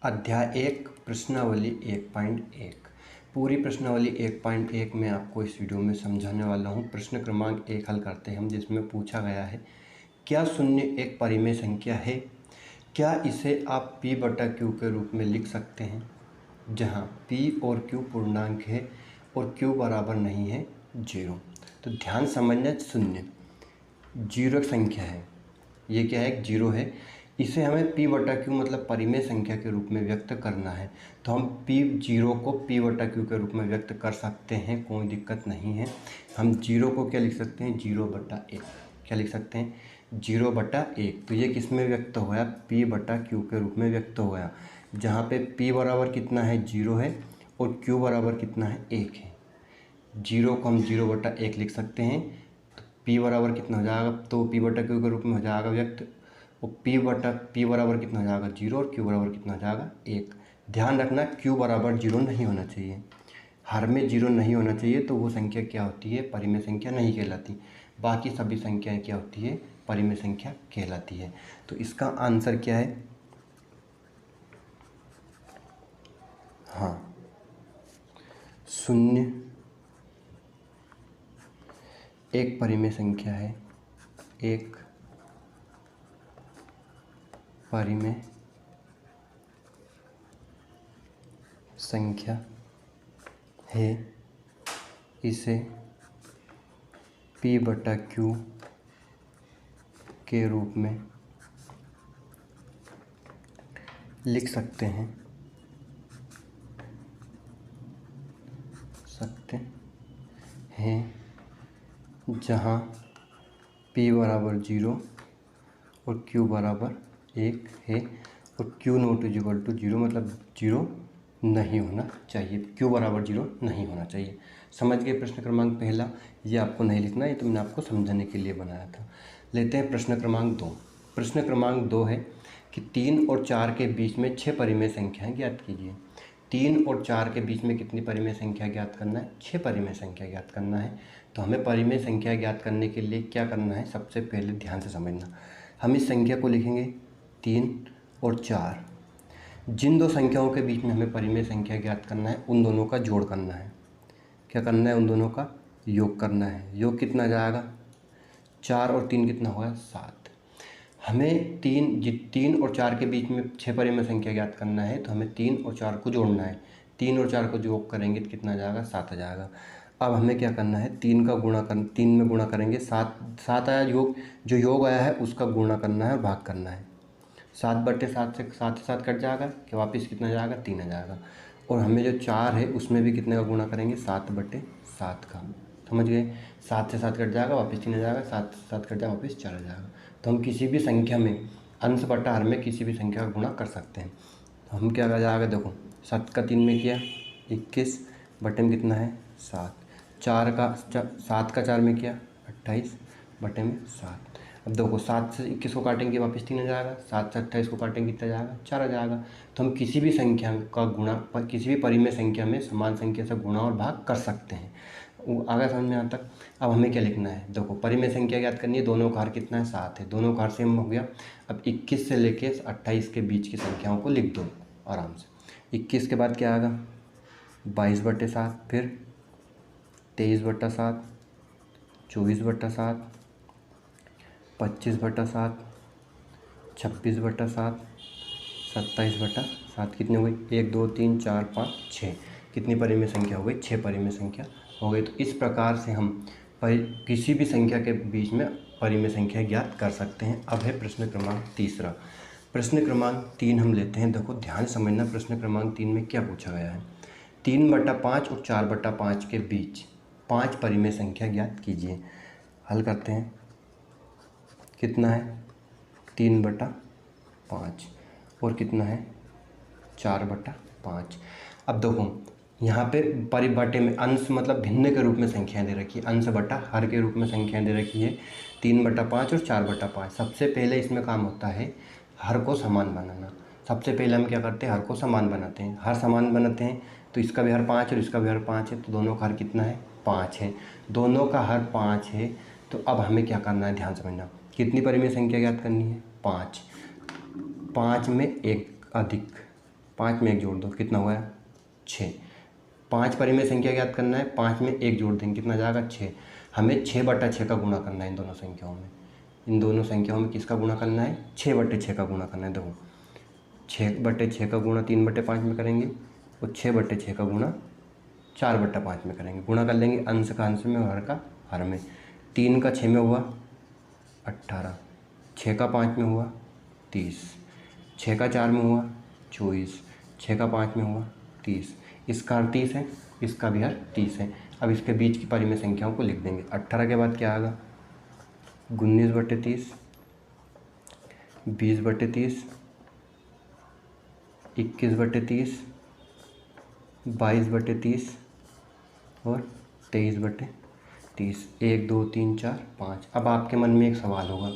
अध्याय 1 प्रश्नावली 1.1। पूरी प्रश्नावली 1.1 में आपको इस वीडियो में समझाने वाला हूँ। प्रश्न क्रमांक 1 हल करते हैं हम, जिसमें पूछा गया है क्या शून्य एक परिमेय संख्या है? क्या इसे आप p बटा q के रूप में लिख सकते हैं, जहाँ p और q पूर्णांक है और q बराबर नहीं है 0। तो ध्यान समझना, शून्य जीरो एक संख्या है, ये क्या है, एक जीरो है। इसे हमें p बटा q मतलब परिमेय संख्या के रूप में व्यक्त करना है, तो हम p जीरो को p बटा q के रूप में व्यक्त कर सकते हैं, कोई दिक्कत नहीं है। हम जीरो को क्या लिख सकते हैं, 0/1। क्या लिख सकते हैं, 0/1। तो ये किस में व्यक्त हो गया, p बटा q के रूप में व्यक्त हो गया, जहाँ पे p बराबर कितना है, 0 है, और q बराबर कितना है, 1 है। जीरो को हम 0/1 लिख सकते हैं, तो p बराबर कितना हो जाएगा, तो p बटा q के रूप में हो जाएगा व्यक्त, और p बराबर कितना हो जाएगा, 0, और q बराबर कितना हो जाएगा, 1। ध्यान रखना, q बराबर 0 नहीं होना चाहिए, हर में 0 नहीं होना चाहिए, तो वो संख्या क्या होती है, परिमेय संख्या नहीं कहलाती। बाकी सभी संख्याएं क्या होती है, परिमेय संख्या कहलाती है। तो इसका आंसर क्या है, हाँ, शून्य एक परिमेय संख्या है, एक परिमेय संख्या है। इसे p बटा q के रूप में लिख सकते हैं, जहाँ p बराबर 0 और q बराबर 1 है, और q not is equal to 0 मतलब 0 नहीं होना चाहिए, q बराबर 0 नहीं होना चाहिए। समझ गए प्रश्न क्रमांक पहला, ये आपको नहीं लिखना, ये तो मैंने आपको समझाने के लिए बनाया था। लेते हैं प्रश्न क्रमांक 2। प्रश्न क्रमांक 2 है कि 3 और 4 के बीच में 6 परिमेय संख्याएं ज्ञात कीजिए। 3 और 4 के बीच में कितनी परिमेय संख्या ज्ञात करना है, 6 परिमेय संख्या ज्ञात करना है। तो हमें परिमेय संख्या ज्ञात करने के लिए क्या करना है, सबसे पहले ध्यान से समझना, हम इस संख्या को लिखेंगे 3 और 4। जिन दो संख्याओं के बीच में हमें परिमेय संख्या ज्ञात करना है, उन दोनों का जोड़ करना है। क्या करना है, उन दोनों का योग करना है। योग कितना जाएगा, 4 और 3 कितना होगा, 7। हमें 3 और 4 के बीच में 6 परिमेय संख्या ज्ञात करना है, तो हमें 3 और 4 को जोड़ना है। 3 और 4 को योग करेंगे तो कितना जाएगा, 7 आ जाएगा। अब हमें क्या करना है, 3 में गुणा करेंगे, 7 आया योग, जो योग आया है उसका गुणा करना है और भाग करना है। 7/7 से 7 कट जाएगा, कि वापस कितना जाएगा, 3 आ जाएगा। और हमें जो 4 है उसमें भी कितने का गुणा करेंगे, 7/7 का। समझ गए, 7 से 7 कट जाएगा, वापस 3 आ जाएगा, 7 से 7 कट जाएगा, वापस 4 आ जाएगा। तो हम किसी भी संख्या में अंश बटा हर में किसी भी संख्या का गुणा कर सकते हैं। तो हम क्या कर जाएगा, देखो 7 का 3 में किया 21, बटे में कितना है 7, 7 का 4 में किया 28, बटे में 7। अब देखो 7 से 21 को काटेंगे, वापस 3 आ जाएगा, 7 से 28 को काटेंगे, कितना जाएगा, 4 आ जाएगा। तो हम किसी भी संख्या का गुणा किसी भी परिमेय संख्या में समान संख्या से गुणा और भाग कर सकते हैं। आगे समझ में यहाँ तक। अब हमें क्या लिखना है, देखो परिमेय संख्या ज्ञात करनी है, दोनों का हर कितना है, 7 है, दोनों का हर सेम हो गया। अब 21 से लेके 28 के बीच की संख्याओं को लिख दो आराम से। 21 के बाद क्या आएगा, 22/7, फिर 23/7, 24/7, 25/7, 26/7, 27/7, कितनी हो गई, 1 2 3 4 5 6। कितनी परिमेय संख्या हो गई, 6 परिमेय संख्या हो गई। तो इस प्रकार से हम किसी भी संख्या के बीच में परिमेय संख्या ज्ञात कर सकते हैं। अब है प्रश्न क्रमांक तीसरा। प्रश्न क्रमांक 3 हम लेते हैं, देखो ध्यान समझना, प्रश्न क्रमांक 3 में क्या पूछा गया है। 3/5 और 4/5 के बीच 5 परिमेय संख्या ज्ञात कीजिए। हल करते हैं, कितना है 3/5 और कितना है 4/5। अब देखो यहाँ पे परिबटे में अंश मतलब भिन्न के रूप में संख्याएं दे रखी है, अंश बटा हर के रूप में संख्याएं दे रखी है, 3/5 और 4/5। सबसे पहले इसमें काम होता है हर को समान बनाना। सबसे पहले हम क्या करते हैं, हर को समान बनाते हैं। हर समान बनाते हैं तो इसका भी हर 5 और इसका भी हर 5 है, तो दोनों का हर कितना है, 5 है। दोनों का हर 5 है, तो अब हमें क्या करना है, ध्यान समझना, कितनी परिमेय संख्या ज्ञात करनी है, 5। 5 में एक अधिक 5 में 1 जोड़ दो, कितना हुआ 6। 5 परिमेय संख्या ज्ञात करना है, 5 में 1 जोड़ देंगे, कितना जाएगा 6। हमें 6/6 का गुणा करना है इन दोनों संख्याओं में। इन दोनों संख्याओं में किसका गुणा करना है? 6/6 का गुणा करना है। देखो 6/6 का गुणा 3/5 में करेंगे और 6/6 का गुणा 4/5 में करेंगे। गुणा कर लेंगे अंश का अंश में और हर का हर में। 3 का 6 में हुआ 18, 6 का 5 में हुआ 30, 6 का 4 में हुआ 24, 6 का 5 में हुआ 30। इसका हर 30 है, इसका भी हर 30 है। अब इसके बीच की परिमेय संख्याओं को लिख देंगे। 18 के बाद क्या आएगा? 19/30, 20/30, 21/30, 22/30 और 23/30। 1 2 3 4 5। अब आपके मन में एक सवाल होगा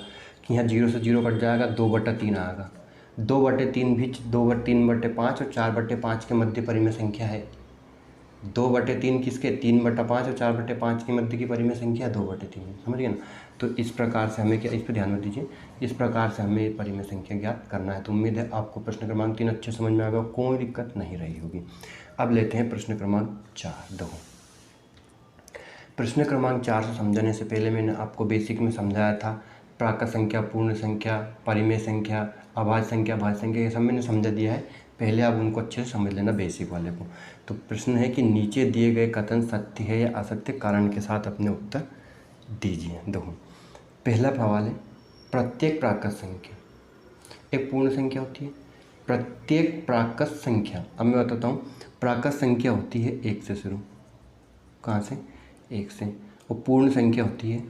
कि यहाँ 0 से 0 कट जाएगा, 2/3 आएगा। 2/3 भी 3/5 और 4/5 के मध्य परिमेय संख्या है। 2/3 किसके? 3/5 और 4/5 के मध्य की परिमेय संख्या 2/3। समझ गए ना? तो इस प्रकार से हमें क्या, इस पर ध्यान मत दीजिए, इस प्रकार से हमें परिमेय संख्या ज्ञात करना है। तो उम्मीद है आपको प्रश्न क्रमांक 3 अच्छे समझ में आ गया, कोई दिक्कत नहीं रही होगी। अब लेते हैं प्रश्न क्रमांक 4। देखो प्रश्न क्रमांक 4 से समझने से पहले मैंने आपको बेसिक में समझाया था, प्राकृत संख्या, पूर्ण संख्या, परिमेय संख्या, अभाज्य संख्या, भाज्य संख्या, ये सब मैंने समझा दिया है। पहले आप उनको अच्छे से समझ लेना, बेसिक वाले को। तो प्रश्न है कि नीचे दिए गए कथन सत्य है या असत्य, कारण के साथ अपने उत्तर दीजिए। देखो पहला सवाल है, प्रत्येक प्राकृत संख्या एक पूर्ण संख्या होती है। प्रत्येक प्राकृत संख्या, अब मैं बताता हूँ, प्राकृत संख्या होती है 1 से शुरू। कहाँ से? 1 से। और पूर्ण संख्या होती है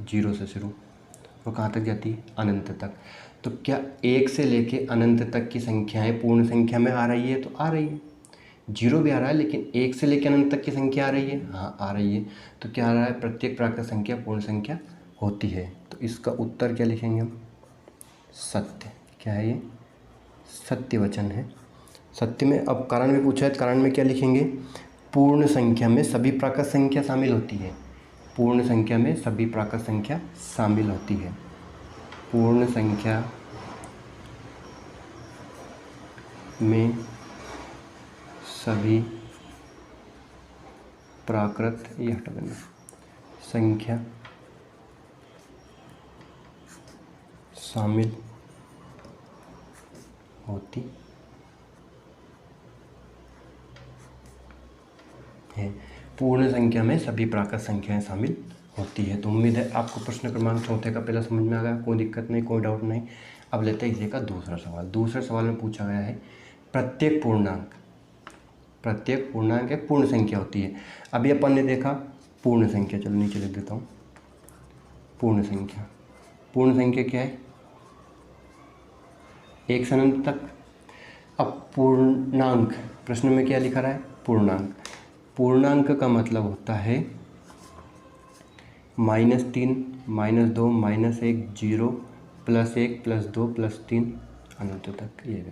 0 से शुरू और कहाँ तक जाती है? अनंत तक। तो क्या 1 से लेके अनंत तक की संख्याएं पूर्ण संख्या में आ रही है? तो आ रही है। 0 भी आ रहा है, लेकिन 1 से लेकर अनंत तक की संख्या आ रही है? हाँ आ रही है। तो क्या आ रहा है? प्रत्येक प्राकृत संख्या पूर्ण संख्या होती है। तो इसका उत्तर क्या लिखेंगे हम? सत्य। क्या है ये? सत्य वचन है। सत्य में अब कारण में पूछा है, तो कारण में क्या लिखेंगे? पूर्ण संख्या में सभी प्राकृत संख्या शामिल होती है। पूर्ण संख्या में सभी प्राकृत संख्या शामिल होती है। पूर्ण संख्या में सभी प्राकृत, ये हटा देना, संख्या शामिल होती है। पूर्ण संख्या में सभी प्राकृत संख्याएं शामिल होती है। तो उम्मीद है आपको प्रश्न क्रमांक 4 का पहला समझ में आ गया, कोई दिक्कत नहीं, कोई डाउट नहीं। अब लेते हैं इसी का दूसरा सवाल। दूसरे सवाल में पूछा गया है, प्रत्येक पूर्णांक एक पूर्ण संख्या होती है। अभी अपन ने देखा पूर्ण संख्या, चलो नीचे लिख देता हूँ। पूर्ण संख्या क्या है? 1 से अनंत तक। अब पूर्णांक, प्रश्न में क्या लिखा रहा है? पूर्णांक। पूर्णांक का मतलब होता है -3, -2, -1, 0, +1, +2, +3 अनंत तक। ये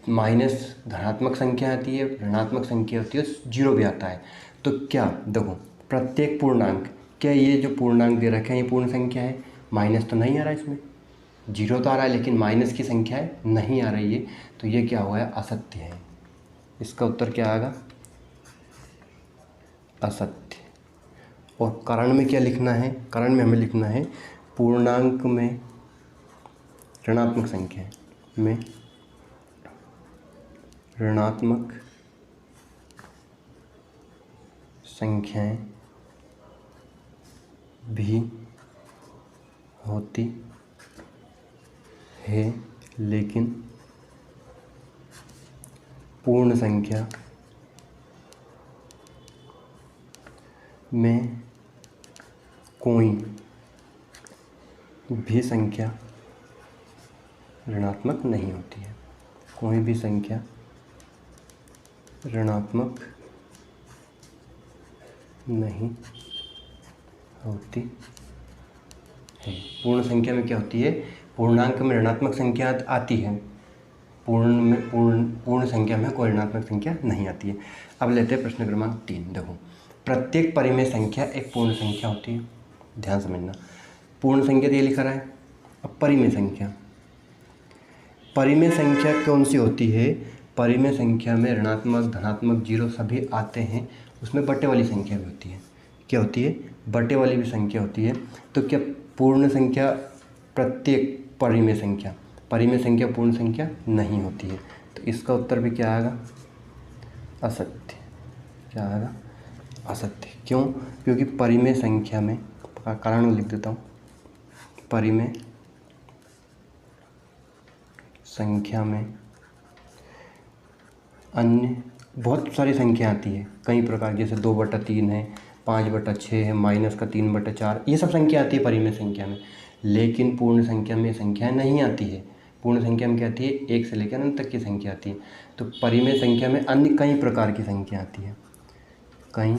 माइनस धनात्मक संख्या आती है, ऋणात्मक संख्या होती है, 0 भी आता है। तो क्या देखो, प्रत्येक पूर्णांक, क्या ये जो पूर्णांक दे रखे हैं ये पूर्ण संख्या है? माइनस तो नहीं आ रहा है इसमें, 0 तो आ रहा है, लेकिन माइनस की संख्याएं नहीं आ रही है। तो ये क्या हुआ है? असत्य है। इसका उत्तर क्या आएगा? असत्य। और कारण में क्या लिखना है? कारण में हमें लिखना है, पूर्णांक में ऋणात्मक संख्या में ऋणात्मक संख्याएं भी होती है, लेकिन पूर्ण संख्या में कोई भी संख्या ऋणात्मक नहीं होती है। कोई भी संख्या ऋणात्मक नहीं होती है। पूर्ण संख्या में क्या होती है? पूर्णांक में ऋणात्मक संख्या आती है, पूर्ण संख्या में कोई ऋणात्मक संख्या नहीं आती है। अब लेते हैं प्रश्न क्रमांक 3। देखो, प्रत्येक परिमेय संख्या एक पूर्ण संख्या होती है। ध्यान समझना, पूर्ण संख्या ये लिखा रहा है। अब परिमेय संख्या कौन सी होती है? परिमेय संख्या में ऋणात्मक, धनात्मक, जीरो सभी आते हैं, उसमें बटे वाली संख्या भी होती है। क्या होती है? बटे वाली भी संख्या होती है। तो क्या पूर्ण संख्या प्रत्येक परिमेय संख्या पूर्ण संख्या नहीं होती है। तो इसका उत्तर भी क्या आएगा? असत्य। क्या आएगा? असत्य। क्यों? क्योंकि परिमेय संख्या में, कारण लिख देता हूँ, परिमेय संख्या में अन्य बहुत सारी संख्या आती है, कई प्रकार, जैसे 2/3 है, 5/6 है, -3/4, ये सब संख्या आती है परिमेय संख्या में। लेकिन पूर्ण संख्या में संख्याएं नहीं आती है। पूर्ण संख्या में क्या आती है? 1 से लेकर अनंत तक की संख्या आती है। तो परिमेय संख्या में अन्य कई प्रकार की संख्या आती है, कई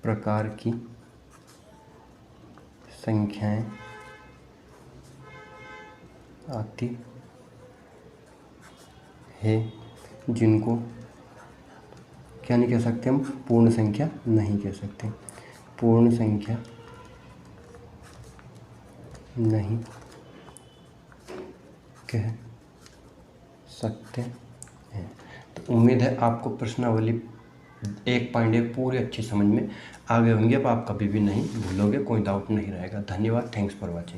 प्रकार की संख्याएं आती है, जिनको क्या नहीं कह सकते हम? पूर्ण संख्या नहीं कह सकते। पूर्ण संख्या नहीं कह सकते हैं। तो उम्मीद है आपको प्रश्नावली 1.1 पूरी अच्छी समझ में आ गए होंगे। अब आप कभी भी नहीं भूलोगे, कोई डाउट नहीं रहेगा। धन्यवाद। Thanks for watching.